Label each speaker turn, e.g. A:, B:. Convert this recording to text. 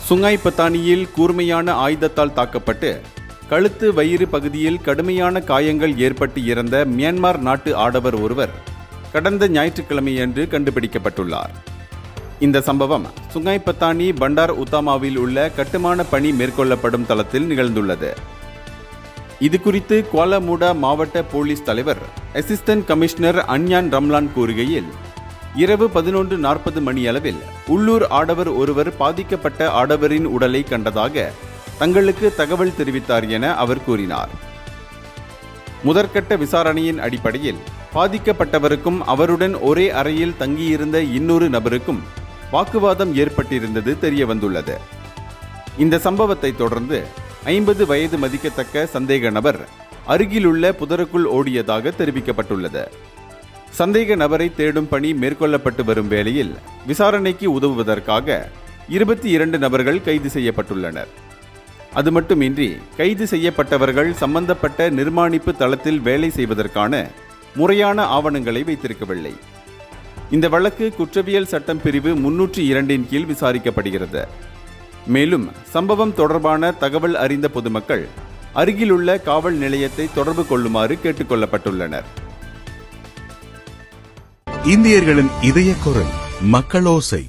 A: சுங்காய் பத்தானியில் கூர்மையான ஆயுதத்தால் தாக்கப்பட்டு கழுத்து வயிறு பகுதியில் கடுமையான காயங்கள் ஏற்பட்டு இறந்த மியான்மர் நாட்டு ஆடவர் ஒருவர் கடந்த ஞாயிற்றுக்கிழமையன்று கண்டுபிடிக்கப்பட்டுள்ளார். இந்த சம்பவம் சுங்காய் பத்தானி பண்டார் உத்தாமாவில் உள்ள கட்டுமான பணி மேற்கொள்ளப்படும் தளத்தில் நிகழ்ந்துள்ளது. இதுகுறித்து குவாலமுடா மாவட்ட போலீஸ் தலைவர் அசிஸ்டன்ட் கமிஷனர் அன்யான் ரம்லான் கூறுகையில், இரவு 11:40 மணியளவில் உள்ளூர் ஆடவர் ஒருவர் பாதிக்கப்பட்ட ஆடவரின் உடலை கண்டதாக தங்களுக்கு தகவல் தெரிவித்தார் என அவர் கூறினார். முதற்கட்ட விசாரணையின் அடிப்படையில் பாதிக்கப்பட்டவருக்கும் அவருடன் ஒரே அறையில் தங்கியிருந்த இன்னொரு நபருக்கும் வாக்குவாதம் ஏற்பட்டிருந்தது தெரியவந்துள்ளது. இந்த சம்பவத்தை தொடர்ந்து 50 வயது மதிக்கத்தக்க சந்தேக நபர் அருகிலுள்ள புதருக்குள் ஓடியதாக தெரிவிக்கப்பட்டுள்ளது. சந்தேக நபரை தேடும் பணி மேற்கொள்ளப்பட்டு வரும் வேளையில் விசாரணைக்கு உதவுவதற்காக 22 நபர்கள் கைது செய்யப்பட்டுள்ளனர். அது மட்டுமின்றி கைது செய்யப்பட்டவர்கள் சம்பந்தப்பட்ட நிர்மாணிப்பு தளத்தில் வேலை செய்வதற்கான முறையான ஆவணங்களை வைத்திருக்கவில்லை. இந்த வழக்கு குற்றவியல் சட்டம் பிரிவு 302 கீழ் விசாரிக்கப்படுகிறது. மேலும் சம்பவம் தொடர்பான தகவல் அறிந்த பொதுமக்கள் அருகிலுள்ள காவல் நிலையத்தை தொடர்பு கொள்ளுமாறு கேட்டுக் கொள்ளப்பட்டுள்ளனர்.
B: இந்தியர்களின் இதய குரல் மக்களோசை.